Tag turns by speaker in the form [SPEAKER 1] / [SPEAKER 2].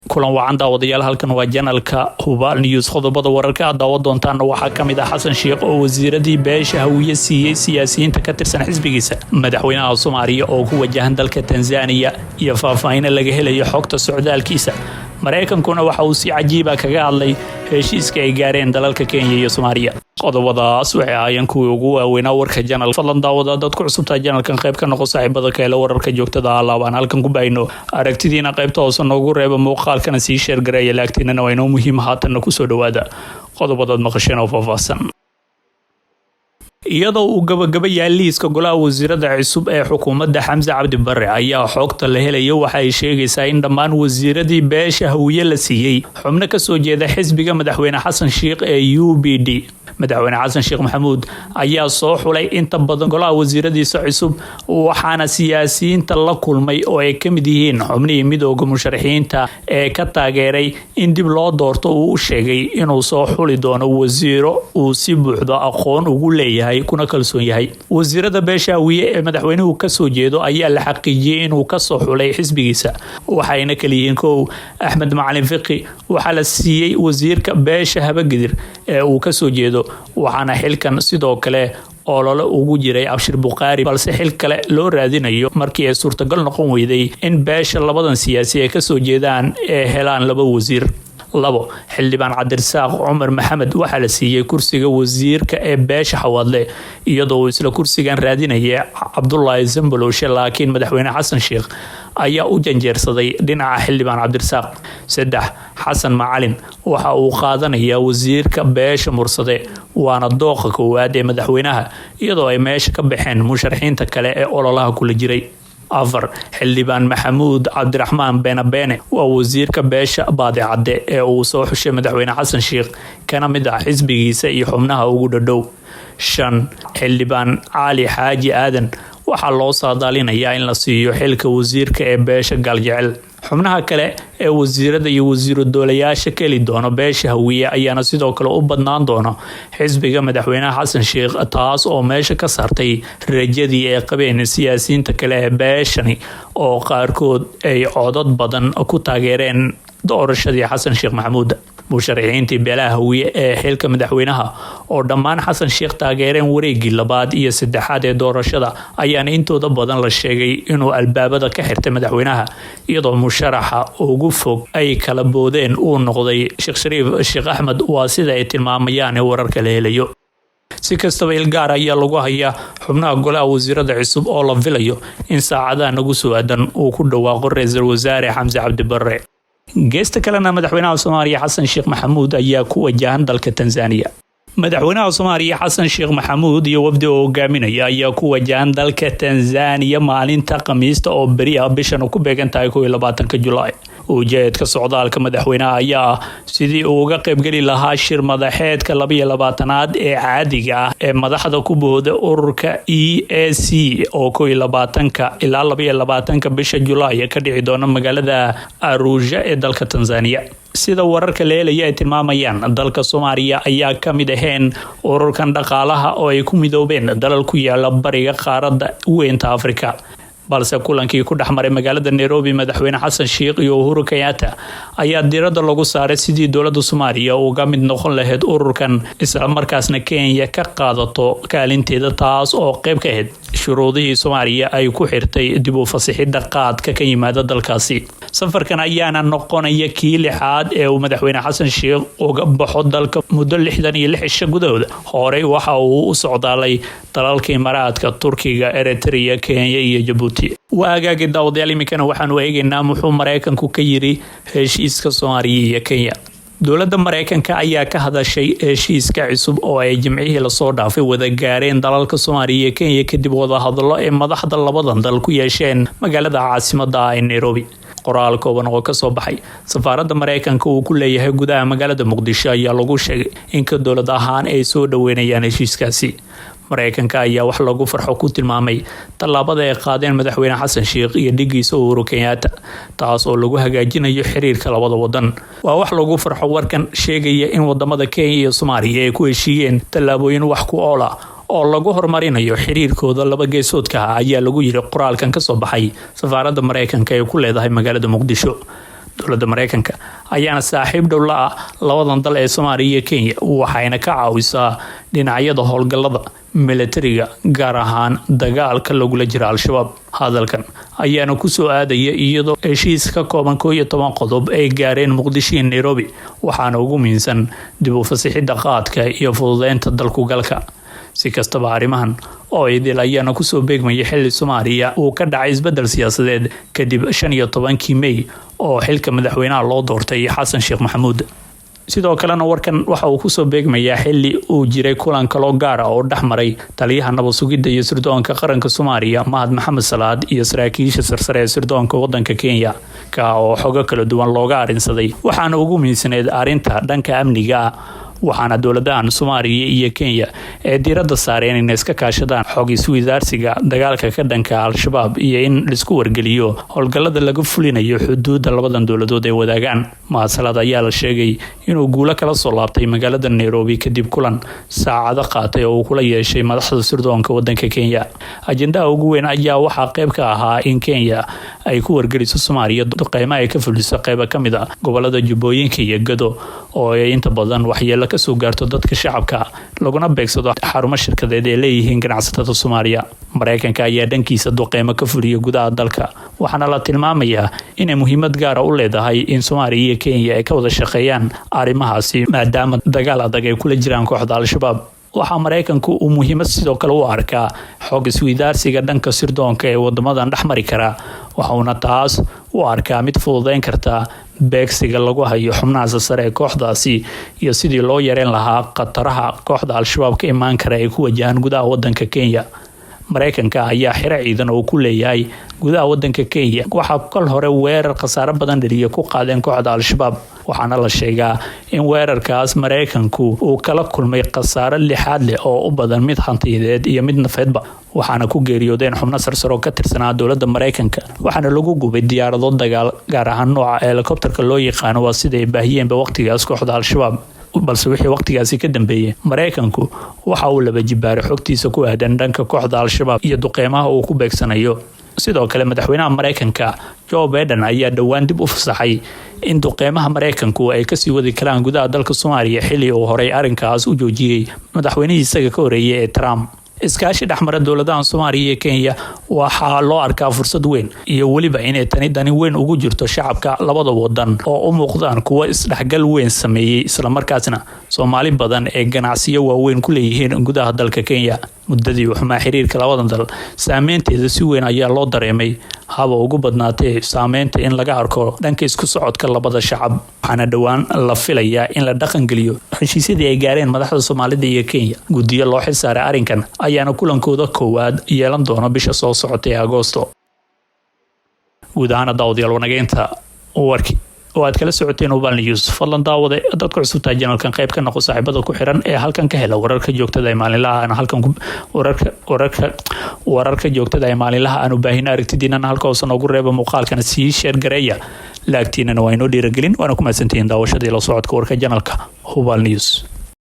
[SPEAKER 1] kulan wacan daawadayaal halkan waa janalka Hubaal News qodobada wararka aad daawan doontaan waxaa kamid ah Xasan Sheikh oo wasiiradii beesha hawiye siiyay siyaasiyiinta ka tirsan xisbigiisa madaxweynaha Soomaaliya oo ku wajahan dalka Tanzania iyo faahfaahin laga helayo xogta socdaalkiisa Mareykankuna waxa uu si cajiib ah kaga hadlay heshiiska ay gaareen dalalka Kenya iyo Soomaaliya qodobadaas waxay ahaayeen kuwii ugu waaweynaa warka janal fadlan daawada dad ku cusubtaa janalkan qayb ka noqo saaxiibada kale wararka joogtada ah laabaan halkan ku bayno aragtidiina qaybta hoose noogu reeba muuqaalkana sii share gareeya laagtiinana waa inoo muhiim haatan ku soo dhawaada qodobadaad maqasheen oo faahfaahsan iyadoo uu gabagabayaa liiska golaha wasiirada cusub ee xukuumadda Xamza Cabdi Barre ayaa xogta la helayo waxa ay sheegaysaa in dhammaan wasiiradii beesha hawiye la siiyay xubno ka soo jeeda xisbiga madaxweyne Xasan Sheikh ee UPD madaxweyne Xasan Sheikh Maxamuud ayaa soo xulay inta badan golaha wasiiradiisa cusub waxaana siyaasiyiinta la kulmay oo ay kamid yihiin xubnihii midowga musharaxiinta ee ka taageeray in dib loo doorto uu sheegay inuu soo xuli doono wasiiro uu si buuxda aqoon ugu leeyahay kuna kalsoon yahay wasiirada beesha hawiye ee madaxweynuhu ka soo jeedo ayaa la xaqiijiyay inuu ka soo xulay xisbigiisa waxayna kala yihiin kow Axmed Macalin Fiqi waxa la siiyay wasiirka beesha Habagidir ee uu ka soo jeedo waxaana xilkan sidoo kale olole ugu jiray Abshir Buqaari balse xil kale loo raadinayo markii ay suurtagal noqon weyday in beesha labadan siyaasi ay ka soo jeedaan ee helaan laba wasiir labo xildhibaan Cabdirasaaq Cumar Maxamed waxa la siiyay kursiga wasiirka ee beesha Xawadle iyadoo isla kursigan raadinaya Cabdullaahi Zambalowshe laakiin madaxweyne Xasan Sheikh ayaa u janjeersaday dhinaca xildhibaan Cabdirasaaq saddex Xasan Macalin waxa uu qaadanayaa wasiirka beesha Mursade waana dooqa koowaad ee madaxweynaha iyadoo ay meesha ka baxeen musharaxiinta kale ee ololaha kula jiray afar xildhibaan Maxamuud Cabdiraxmaan Beene waa wasiirka beesha Baadicade ee uu soo xushay madaxweyne Xasan Sheikh kana mid ah xisbigiisa iyo xubnaha ugu dhadhow shan xildhibaan Cali Xaaji Aadan waxaa loo saadaalinayaa in la siiyo xilka wasiirka ee beesha Galjecel xubnaha kale ee wasiirada iyo wasiiro doolayaasha keli doono beesha hawiye ayaana sidoo kale u badnaan doono xisbiga madaxweynaha Xasan Sheikh taas oo meesha ka saartay rajadii ay qabeen siyaasiyiinta kale ee beeshani oo qaarkood ay codad badan ku taageereen doorashadii Xasan Sheikh Maxamuud musharaxiintii beelaha hawiye ee xilka madaxweynaha oo dhammaan Xasan Sheikh taageereen wareegii labaad iyo saddexaad ee doorashada ayaana intooda badan la sheegay inuu albaabada ka xirtay madaxweynaha iyadoo musharaxa ugu fog ay kala boodeen uu noqday Sheekh Shariif Sheekh Axmed waa sida ay tilmaamayaan wararka la helayo si kastaba ilgaar ayaa lagu hayaa xubnaha golaha wasiirada cusub oo la filayo in saacadaha nagu soo aadan uu ku dhawaaqo ra'iisul wasaare Xamza Cabdi Barre geesta kalena madaxweynaha Soomaaliya Xasan Sheikh Maxamuud ayaa ku wajahan dalka Tanzania madaxweynaha Soomaaliya Xasan Sheikh Maxamuud iyo wafdi uu hogaaminaya ayaa ku wajahan dalka Tanzania maalinta Khamiista oo bari ah bishan ku beegan tahay 22 July ujeedka socdaalka madaxweynaha ayaa sidii uu uga qayb gali lahaa shir madaxeedka 22aad ee caadiga ah ee madaxda ku booda ururka EAC oo 22 ilaa 22 bisha July ka dhici doona magaalada Arusha ee dalka Tanzania sida wararka leelaya ay tilmaamayaan dalka Soomaaliya ayaa kamid aheen ururkan dhaqaalaha oo ay ku midoobeen dalal ku yaala bariga qaaradda weynta Afrika balse kulankii ku dhaxmaray magaalada Nairobi madaxweyne Xasan Sheikh iyo Uhuru Kenyatta ayaa diiradda lagu saaray sidii dowladda Soomaaliya uga mid noqon lahayd ururkan isla markaasna Kenya ka qaadato kaalinteeda taas oo qayb ka ahayd shuruudihii Soomaaliya ay ku xirtay dib u fasixidda qaadka ka yimaada dalkaasi safarkan ayaana noqonaya kii lixaad ee uu madaxweyne Xasan Sheikh uga baxo dalka muddo 66 cisho gudahood hore waxa uu u socdaalay dalalka Imaaraadka Turkiga Eritrea Kenya iyo Djibouti waagaagi daawadayaal imikana waxaanu eegaynaa muxuu Mareykanku ka yiri heshiiska Soomaaliya iyo Kenya dowladda Mareykanka ayaa ka hadashay heshiiska cusub oo ay jimcihii la soo dhaafay wada gaareen dalalka Soomaaliya iyo Kenya kadib wada hadallo ee madaxda labadan dal ku yeesheen magaalada caasimadda ah ee Nairobi qoraal kooban oo ka soo baxay safaaradda Mareykanka uu ku leeyahay gudaha magaalada Muqdisho ayaa lagu sheegay in ka dowlad ahaan ay soo dhaweynayaan heshiiskaasi Mareykanka ayaa wax lagu farxo ku tilmaamay talaabada ay qaadeen madaxweyne Xasan Sheikh iyo dhigiisa Uhuru Kenyatta taas oo lagu hagaajinayo xiriirka labada wadan waa wax lagu farxo warkan sheegaya in wadamada Kenya iyo Soomaaliya ay ku heshiiyeen talaabooyin wax ku ool ah oo lagu horumarinayo xiriirkooda laba geesoodka ayaa lagu yiri qoraalkan ka soo baxay safaaradda Mareykanka ee ku leedahay magaalada Muqdisho dowladda Mareykanka ayaana saaxiib dhow la ah labadan dal ee Soomaaliya iyo Kenya waxayna ka caawisaa dhinacyada howlgallada militariga gaar ahaan dagaalka lagula jiro Al-Shabaab. Hadalkan ayaana ku soo aadaya iyadoo heshiis ka kooban 11 qodob ay gaareen Muqdisho iyo Nairobi waxaana ugu muhiimsan dib u fasixidda qaadka iyo fududeynta dalku galka. Si kastaba arrimahan oo idil ayaana ku soo beegmaya xilli Soomaaliya uu ka dhacay isbedel siyaasadeed kadib 15 May oo xilka madaxweynaha loo doortay Xasan Sheekh Maxamuud. sidoo kalena warkan waxa uu ku soo beegmayaa xilli uu jiray kulan kale oo gaar ah oo dhaxmaray taliyaha nabad sugidda iyo sirdoonka qaranka Soomaaliya Mahad Maxamed Salaad iyo saraakiisha sarsare ee sirdoonka wadanka Kenya ka oo xogo kala duwan looga arinsaday waxaana ugu muhiimsaneed arinta dhanka amniga waxaana dowladahan Soomaaliya iyo Kenya ee diiradda saareen in iska kaashadaan xog isweydaarsiga dagaalka ka dhanka Al-Shabaab iyo in la isku wargeliyo howlgallada laga fulinayo xuduudda labadan dowladood ee wadaagaan. Mahad Salaad ayaa la sheegay inuu guulo kala soo laabtay magaalada Nairobi kadib kulan saacado qaatay oo uu kula yeeshay madaxda sirdoonka wadanka Kenya. Ajendaha ugu weyn ayaa waxaa qayb ka ahaa in Kenya ay ku wargeliso Soomaaliya duqeymo ay ka fuliso qayb ka mid ah gobolada Jubbooyinka iyo Gado oo ay inta badan waxyeello ka soo gaarto dadka shacabka laguna beegsado xarumo shirkadeed ee leeyihiin ganacsatada Soomaaliya. Mareykanka ayaa dhankiisa duqeymo ka fuliyo gudaha dalka waxaana la tilmaamayaa inay muhiimad gaar ah u leedahay in Soomaaliya iyo Kenya ay ka wada shaqeeyaan arrimahaasi maadaama dagaal adag ay kula jiraan kooxda Al-Shabaab. waxaa Mareykanku uu muhiimad sidoo kale u arkaa xog isweydaarsiga dhanka sirdoonka ee wadamadan dhexmari kara waxaana taas u arkaa mid fududeyn karta beegsiga lagu hayo xubnaha sare ee kooxdaasi iyo sidii loo yareen lahaa qataraha kooxda Al-Shabaab ka imaan kara ee ku wajahan gudaha wadanka Kenya. Mareykanka ayaa xiro ciidan oo ku leeyahay gudaha wadanka Kenya waxa kal hore weerar khasaare badan dhaliya ku qaadeen kooxda Al-Shabaab waxaana la sheegaa in weerarkaas Mareykanku uu kala kulmay khasaare lixaad leh oo u badan mid hantiyadeed iyo mid nafeedba waxaana ku geeriyoodeen xubno sarsaro ka tirsanaa dowladda Mareykanka waxaana lagu gubay diyaarado dagaal gaar ahaan nooca helicopterka loo yaqaan waa sida ay baahiyeenba waqtigaas kooxda Al-Shabaab. balse wixii waqtigaasi ka dambeeyay Mareykanku waxa uu laba jibaaray xogtiisa ku aadan dhanka kooxda Al-Shabaab iyo duqeymaha uu ku beegsanayo. sidoo kale madaxweynaha Mareykanka Joe Biden ayaa dhawaan dib u fasaxay in duqeymaha Mareykanku ay ka sii wadi karaan gudaha dalka Soomaaliya xilli uu horay arrinkaas u joojiyay madaxweynihii isaga ka horeeyay ee Trump. iskaashi dhexmara dowladaha Soomaaliya iyo Kenya waxa loo arkaa fursad weyn iyo waliba inay tani weyn ugu jirto shacabka labada wadan oo u muuqdaan kuwa isdhexgal weyn sameeyay isla markaasna Soomaali badan ee ganacsiyo waaweyn ku leeyihiin gudaha dalka Kenya. muddadii waxma xiriirka labadan dal saameynteeda si weyn ayaa loo dareemay haba ugu badnaatay saameynta in laga arko dhanka isku socodka labada shacab waxaana dhawaan la filayaa in la dhaqan geliyo heshiisyadii ay gaareen madaxda Soomaalida iyo Kenya. guddiyo loo xil saaray arrinkan ayaana kulankooda koowaad yeelan doona bisha soo socotay ee Agoosto. guud ahaan daawadayaal wanageynta warkii oo aad kala socoteen Mobile News fadlan daawade dadka cusub taa channelkan qayb ka noqo saaxiibada ku xiran ee halkan ka hela wararka joogtada ee maalinlaha aan halkan wararka joogtada ee maalinlaha aan u baahin aragtidiina halka oo ugu reeba muuqaalkan sii share gareeya laagtiinana waa inoo dhiirigelin waana ku mahadsantihiin daawashada iyo la socodka warka channelka Mobile News.